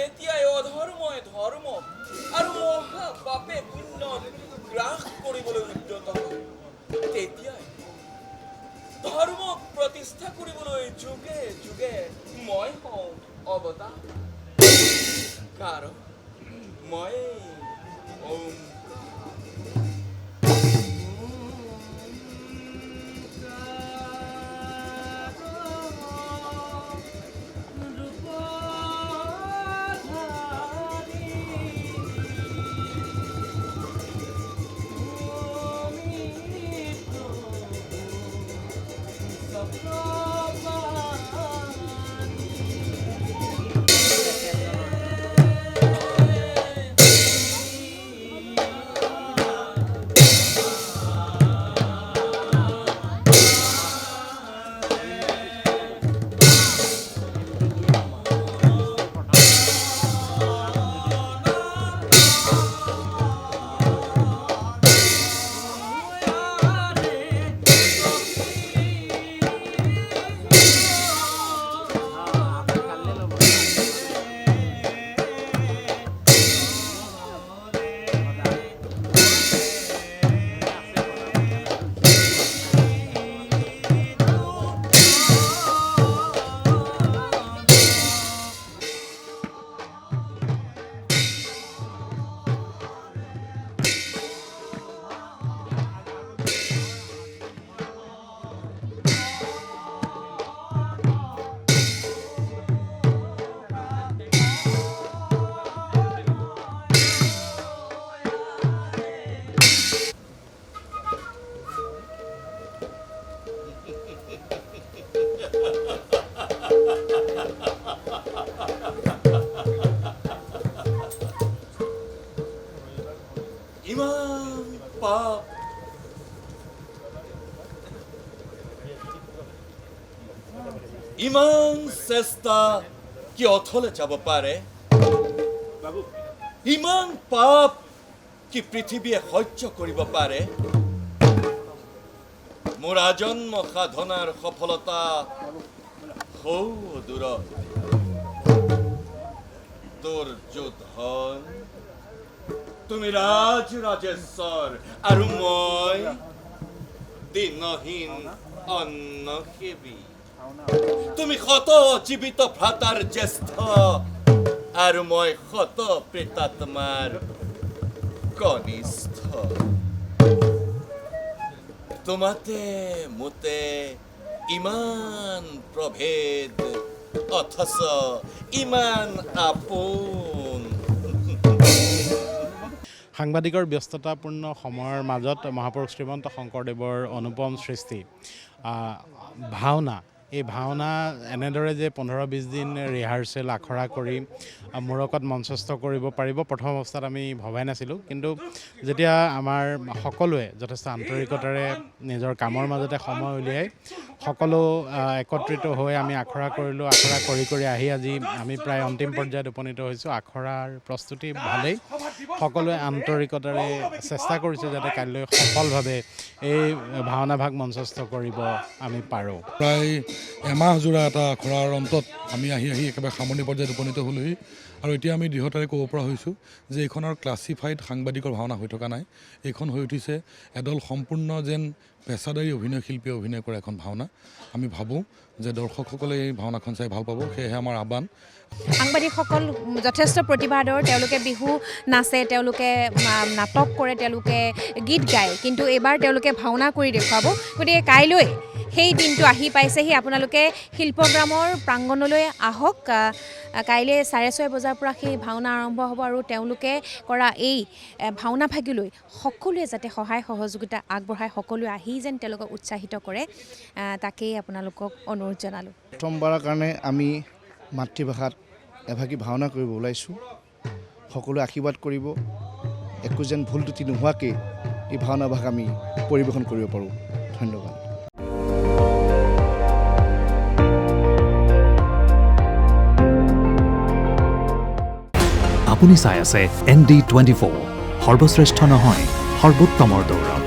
যেতিয়াই অধৰ্মই ধৰ্ম আৰু মহা পাপে পুণ্য গ্ৰাস কৰিবলৈ উদ্যত হয়, তেতিয়াই ধৰ্মক প্ৰতিষ্ঠা কৰিবলৈ যুগে যুগে মই হওঁ অৱতাৰ। কাৰণ মই ইমান পাপ ইমান চেষ্টা কি অথলে যাব পাৰে? ইমান পাপ কি পৃথিৱীয়ে সহ্য কৰিব পাৰে? মোৰ আজন্ম সাধনাৰ সফলতা সৌ দূৰত দুৰ্যোধন, তুমি ৰাজেশ্বৰ আৰু মই দিনহীন অন্নসেৱী। তুমি শত জীৱিত ভ্ৰাতাৰ জ্যেষ্ঠ আৰু মই শত প্ৰেতাত্মাৰ কনিষ্ঠ। তোমাতে মোতে ইমান প্ৰভেদ অথচ ইমান আপোন। সাংবাদিকৰ ব্যস্ততাপূৰ্ণ সময়ৰ মাজত মহাপুৰুষ শ্ৰীমন্ত শংকৰদেৱৰ অনুপম সৃষ্টি ভাওনা, এই ভাওনা এনেদৰে যে 15-20 দিন ৰিহাৰ্চেল আখৰা কৰি মূৰকত মঞ্চস্থ কৰিব পাৰিব প্ৰথম অৱস্থাত আমি ভবাই নাছিলোঁ। কিন্তু যেতিয়া আমাৰ সকলোৱে যথেষ্ট আন্তৰিকতাৰে নিজৰ কামৰ মাজতে সময় উলিয়াই সকলো একত্ৰিত হৈ আমি আখৰা কৰিলোঁ। আখৰা কৰি আহি আজি আমি প্ৰায় অন্তিম পৰ্যায়ত উপনীত হৈছোঁ। আখৰাৰ প্ৰস্তুতি ভালেই, সকলোৱে আন্তৰিকতাৰে চেষ্টা কৰিছে যাতে কাইলৈ সফলভাৱে এই ভাওনা ভাগ মঞ্চস্থ কৰিব আমি পাৰোঁ। প্ৰায় এমাহজোৰা এটা আখৰাৰ অন্তত আমি আহি একেবাৰে সামৰণি পৰ্যায়ত উপনীত হ'লোহি। আৰু এতিয়া আমি দৃঢ়তাৰে ক'ব পৰা হৈছোঁ যে এইখন আৰু ক্লাছিফাইড সাংবাদিকৰ ভাওনা হৈ থকা নাই, এইখন হৈ উঠিছে এদল সম্পূৰ্ণ যেন পেছাদাৰী অভিনয় শিল্পীয়ে অভিনয় কৰা এখন ভাওনা। আমি ভাবোঁ যে দৰ্শকসকলে এই ভাওনাখন চাই ভাল পাব, সেয়েহে আমাৰ আহ্বান। সাংবাদিকসকল যথেষ্ট প্ৰতিভাধৰ, তেওঁলোকে বিহু নাচে, তেওঁলোকে নাটক কৰে, তেওঁলোকে গীত গায়, কিন্তু এইবাৰ তেওঁলোকে ভাওনা কৰি দেখুৱাব। গতিকে কাইলৈ সেই দিনটো আহি পাইছেহি। আপোনালোকে শিল্পগ্ৰামৰ প্ৰাংগণলৈ আহক। কাইলৈ 6:30 বজাৰ পৰা সেই ভাওনা আৰম্ভ হ'ব আৰু তেওঁলোকে কৰা এই ভাওনা ভাগিলৈ সকলোৱে যাতে সহায় সহযোগিতা আগবঢ়ায়, সকলোৱে আহি যেন তেওঁলোকক উৎসাহিত কৰে, তাকেই আপোনালোকক অনুৰোধ জনালোঁ। প্ৰথমবাৰৰ কাৰণে আমি মাতৃভাষাত এভাগী ভাওনা কৰিব ওলাইছোঁ। সকলোৱে আশীৰ্বাদ কৰিব, একো যেন ভুল ত্ৰুটি নোহোৱাকৈ এই ভাওনা ভাগ আমি পৰিৱেশন কৰিব পাৰোঁ। ধন্যবাদ। আপুনি চাই আছে ND24, সৰ্বশ্ৰেষ্ঠ নহয় সৰ্বোত্তমৰ দৌৰ।